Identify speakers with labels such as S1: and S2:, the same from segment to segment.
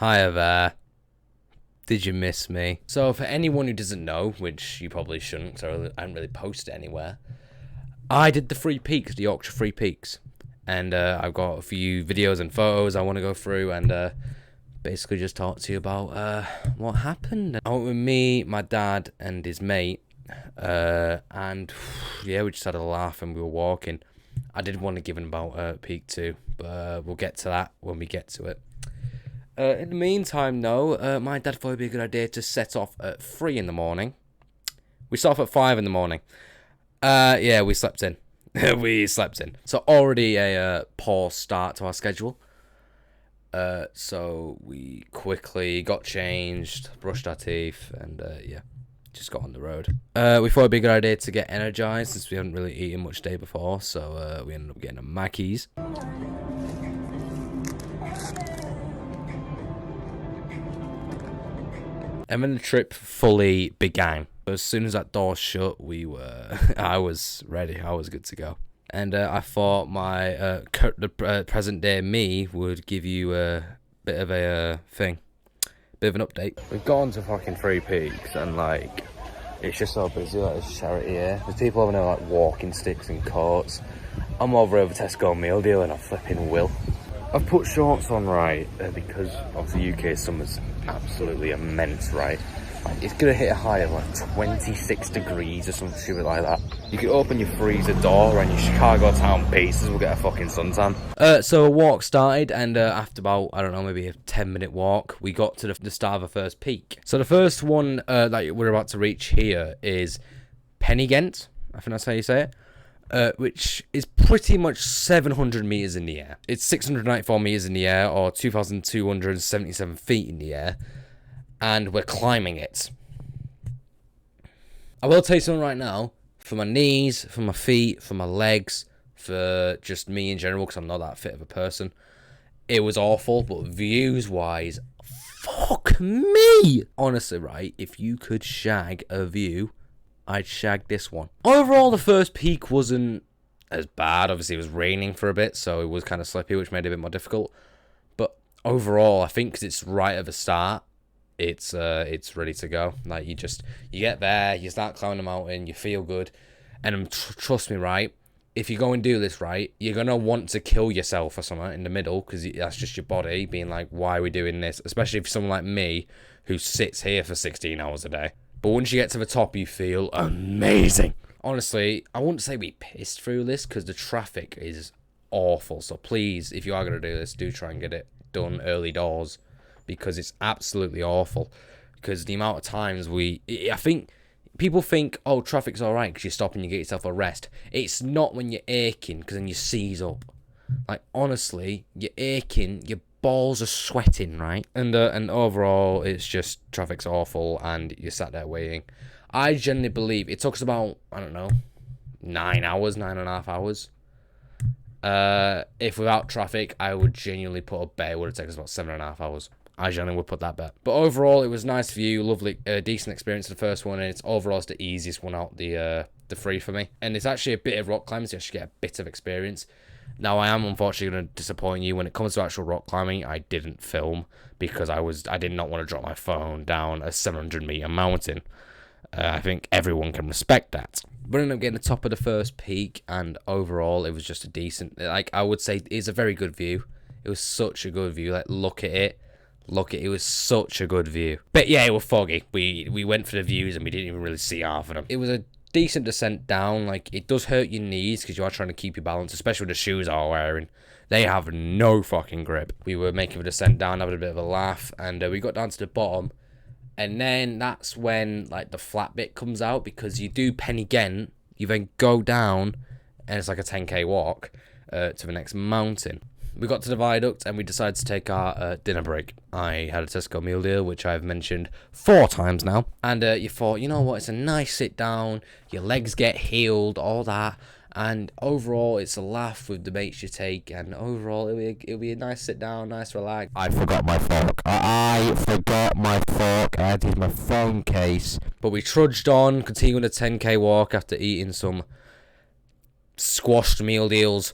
S1: Hi there. Did you miss me? So for anyone who doesn't know, which you probably shouldn't, because I haven't really posted anywhere, I did the Three Peaks, the Yorkshire Three Peaks. And I've got a few videos and photos I want to go through and basically just talk to you about what happened. I went with me, my dad, and his mate. And yeah, we just had a laugh and we were walking. I did want to give him about Peak 2, but we'll get to that when we get to it. In the meantime, no, my dad thought it'd be a good idea to set off at 3 in the morning. We set off at 5 in the morning. Yeah, we slept in. We slept in. So already a poor start to our schedule. So we quickly got changed, brushed our teeth, and yeah, just got on the road. We thought it'd be a good idea to get energized since we hadn't really eaten much day before. So we ended up getting a Mackey's. And then the trip fully began. As soon as that door shut, I was ready. I was good to go. And I thought my present day me would give you a bit of a bit of an update. We've gone to fucking Three Peaks and like, it's just so busy. Like there's charity here. There's people over there like walking sticks and coats. I'm over Tesco meal deal and I flipping will. I've put shorts on, right, because obviously UK summer's absolutely immense, right? Like, it's gonna hit a high of like 26 degrees or something stupid like that. You could open your freezer door and your Chicago town pizzas will get a fucking suntan. So a walk started, and after about, I don't know, maybe a 10-minute walk, we got to the start of the first peak. So the first one that we're about to reach here is Pennygent, I think that's how you say it. Which is pretty much 700 meters in the air. It's 694 meters in the air, or 2,277 feet in the air, and we're climbing it. I will tell you something right now. For my knees, for my feet, for my legs, for just me in general, because I'm not that fit of a person, it was awful. But views-wise, fuck me! Honestly, right, if you could shag a view, I'd shag this one. Overall, the first peak wasn't as bad. Obviously, it was raining for a bit, so it was kind of slippy, which made it a bit more difficult. But overall, I think because it's right at the start, it's ready to go. Like, you get there, you start climbing the mountain, you feel good. And trust me, right, if you go and do this right, you're going to want to kill yourself or something in the middle, because that's just your body being like, why are we doing this? Especially if someone like me, who sits here for 16 hours a day. But once you get to the top, you feel amazing. Honestly, I wouldn't say we pissed through this because the traffic is awful. So please, if you are going to do this, do try and get it done early doors because it's absolutely awful. Because the amount of times I think people think, oh, traffic's all right because you stop and you get yourself a rest. It's not when you're aching because then you seize up. Like, honestly, you're aching, your balls are sweating, right? And overall, it's just traffic's awful, and you're sat there waiting. I genuinely believe it took us about, I don't know, 9.5 hours. If without traffic, I would genuinely put a bet it would have taken us about 7.5 hours. I genuinely would put that bet. But overall, it was nice view, lovely, decent experience for the first one, and it's overall it's the easiest one out the three for me. And it's actually a bit of rock climbing, so you actually get a bit of experience. Now, I am unfortunately going to disappoint you. When it comes to actual rock climbing, I didn't film because I did not want to drop my phone down a 700-meter mountain. I think everyone can respect that. But I ended up getting the top of the first peak, and overall, it was just a decent, like, I would say it's a very good view. It was such a good view. Like, look at it. It was such a good view. But yeah, it was foggy. We went for the views, and we didn't even really see half of them. It was a decent descent down. Like, it does hurt your knees because you are trying to keep your balance, especially with the shoes I was wearing. They have no fucking grip. We were making a descent down, having a bit of a laugh, and we got down to the bottom, and then that's when like the flat bit comes out because you do Pennygent, you then go down, and it's like a 10k walk to the next mountain. We got to the viaduct and we decided to take our dinner break. I had a Tesco meal deal, which I've mentioned 4 times now. And you thought, you know what, it's a nice sit down, your legs get healed, all that. And overall, it's a laugh with the mates you take. And overall, it'll be a nice sit down, nice relax. I forgot my fork. I had to use my phone case. But we trudged on, continuing the 10k walk after eating some squashed meal deals.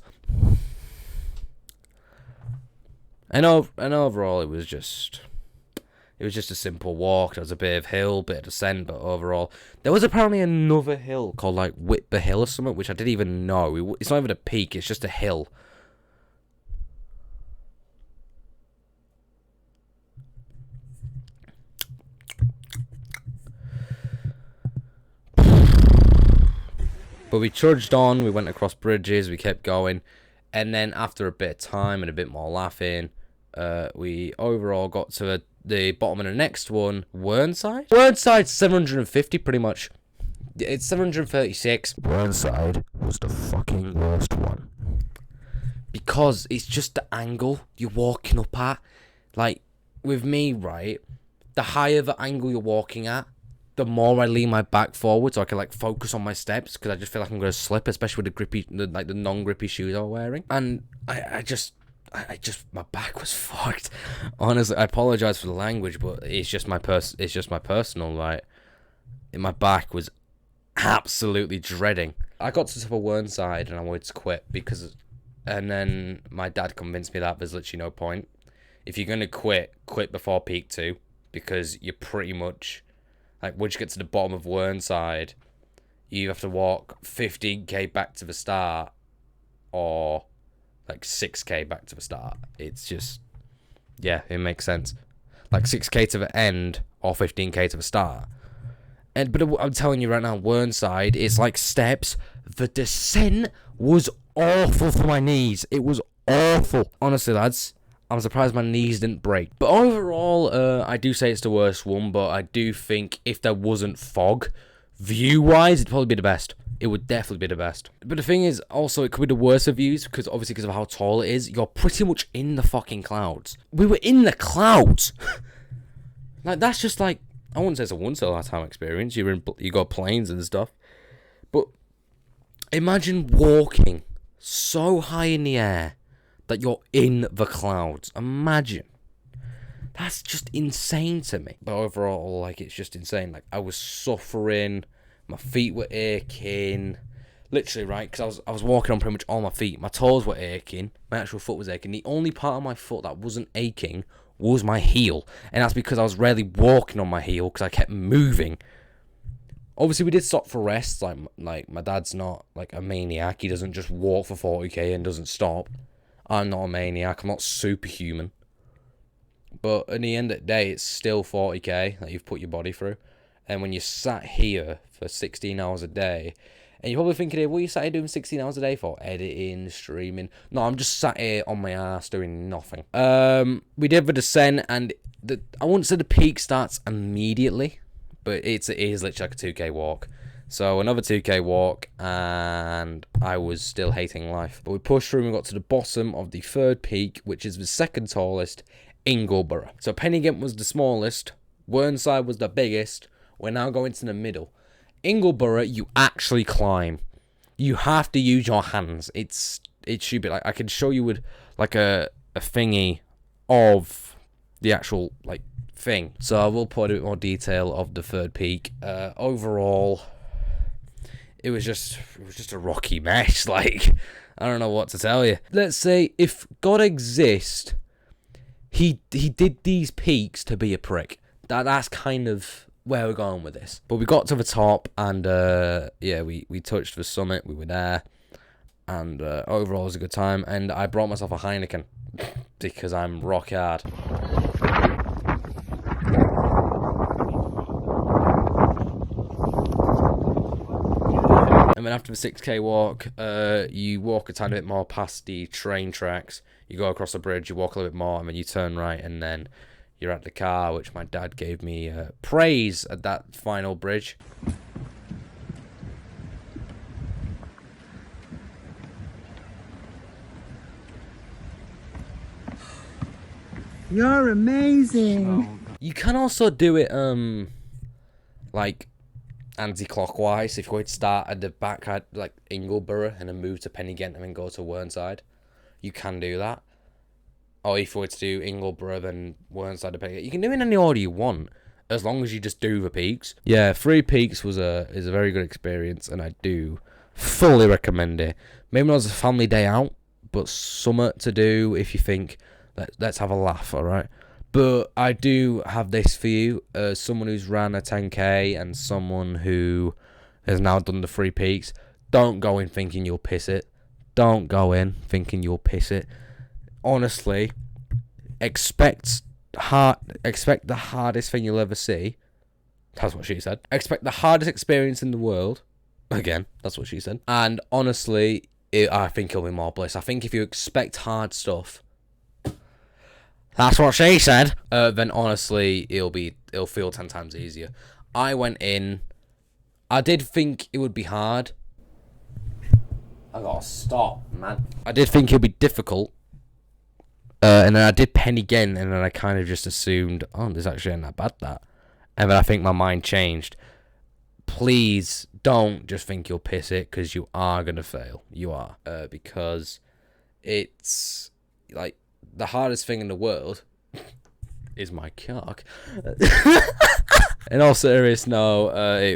S1: And overall, it was just It was just a simple walk. There was a bit of hill, bit of descent, but overall, there was apparently another hill called like Whitby Hill or something, which I didn't even know. It's not even a peak; it's just a hill. But we trudged on. We went across bridges. We kept going, and then after a bit of time and a bit more laughing, we overall got to the bottom of the next one, Whernside. Whernside's 750, pretty much. It's 736. Whernside was the fucking worst one. Because it's just the angle you're walking up at. Like, with me, right, the higher the angle you're walking at, the more I lean my back forward so I can, like, focus on my steps, because I just feel like I'm going to slip, especially with the non-grippy shoes I'm wearing. And I just, my back was fucked. Honestly, I apologize for the language, but it's just my personal, like, my back was absolutely dreading. I got to the top of Whernside and I wanted to quit and then my dad convinced me that there's literally no point. If you're gonna quit before peak 2, because you're pretty much, like, once you get to the bottom of Whernside, you have to walk 15k back to the start, or like 6k back to the start. It's just, yeah, it makes sense. Like 6k to the end, or 15k to the start. But I'm telling you right now, Whernside, it's like steps. The descent was awful for my knees. It was awful. Honestly, lads, I'm surprised my knees didn't break. But overall, I do say it's the worst one, but I do think if there wasn't fog, view-wise, it'd probably be the best. It would definitely be the best. But the thing is, also, it could be the worst of views, because obviously because of how tall it is, you're pretty much in the fucking clouds. We were in the clouds. Like, that's just like, I wouldn't say it's a once-in-a-lifetime experience. You got planes and stuff. But imagine walking so high in the air that you're in the clouds. Imagine. That's just insane to me. But overall, like, it's just insane. Like, I was suffering. My feet were aching. Literally, right? Because I was walking on pretty much all my feet. My toes were aching. My actual foot was aching. The only part of my foot that wasn't aching was my heel. And that's because I was rarely walking on my heel, because I kept moving. Obviously, we did stop for rest. Like my dad's not, like, a maniac. He doesn't just walk for 40k and doesn't stop. I'm not a maniac. I'm not superhuman. But at the end of the day, it's still 40k that you've put your body through. And when you sat here for 16 hours a day, and you're probably thinking, what are you sat here doing 16 hours a day for? Editing, streaming. No, I'm just sat here on my ass doing nothing. We did the descent, and I wouldn't say the peak starts immediately, but it is literally like a 2k walk. So another 2k walk, and I was still hating life. But we pushed through and we got to the bottom of the third peak, which is the second tallest, Ingleborough. So Pennygent was the smallest, Whernside was the biggest. We're now going to the middle. Ingleborough, you actually climb. You have to use your hands. It's stupid. Like, I can show you with, like, a thingy of the actual, like, thing. So I will put a bit more detail of the third peak. Overall, it was just a rocky mess. Like, I don't know what to tell you. Let's say if God exists, he did these peaks to be a prick. That's kind of where we're going with this. But we got to the top, and yeah, we touched the summit. We were there, and overall it was a good time. And I brought myself a Heineken because I'm rock hard. And then after the 6k walk, you walk a tiny bit more past the train tracks. You go across the bridge, you walk a little bit more, and then you turn right, and then you're at the car, which my dad gave me praise at that final bridge.
S2: You're amazing.
S1: Oh. You can also do it like anti-clockwise. If you would start at the back at like Ingleborough and then move to Pennygent and then go to Whernside, you can do that. Or if you were to do Ingleborough then Whernside to Pennygent, you can do it in any order you want, as long as you just do the peaks. Yeah, Three Peaks is a very good experience, and I do fully recommend it. Maybe not as a family day out, but something to do if you think let's have a laugh, alright? But I do have this for you, as someone who's ran a 10k and someone who has now done the Three Peaks. Don't go in thinking you'll piss it. Don't go in thinking you'll piss it. Honestly, expect the hardest thing you'll ever see. That's what she said. Expect the hardest experience in the world. Again, that's what she said. And honestly, I think it'll be more bliss. I think if you expect hard stuff, that's what she said, then honestly, it'll feel 10 times easier. I went in, I did think it would be hard. I gotta stop, man. I did think it would be difficult. And then I did pen again, and then I kind of just assumed, oh, this actually ain't that bad, that. And then I think my mind changed. Please don't just think you'll piss it, because you are going to fail. You are. Because it's, like, the hardest thing in the world is my cock. In all seriousness, no,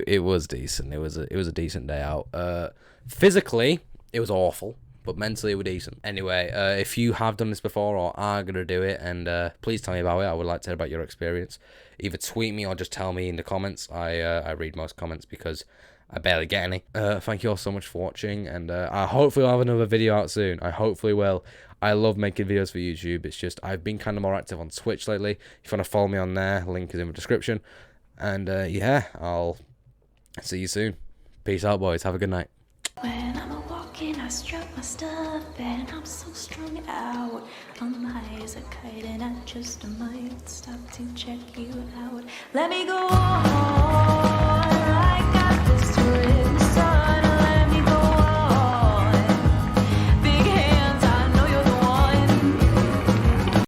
S1: it was decent. It was a decent day out. Physically, it was awful. But mentally, it was decent. Anyway, if you have done this before or are going to do it, and please tell me about it. I would like to hear about your experience. Either tweet me or just tell me in the comments. I read most comments because I barely get any. Thank you all so much for watching, and I hopefully will have another video out soon. I hopefully will. I love making videos for YouTube. It's just I've been kind of more active on Twitch lately. If you want to follow me on there, link is in the description. And yeah, I'll see you soon. Peace out, boys. Have a good night.
S2: When I'm walking, I strut my stuff, and I'm so strung out. I'm high as a kite, and I just might stop to check you out. Let me go on, I got this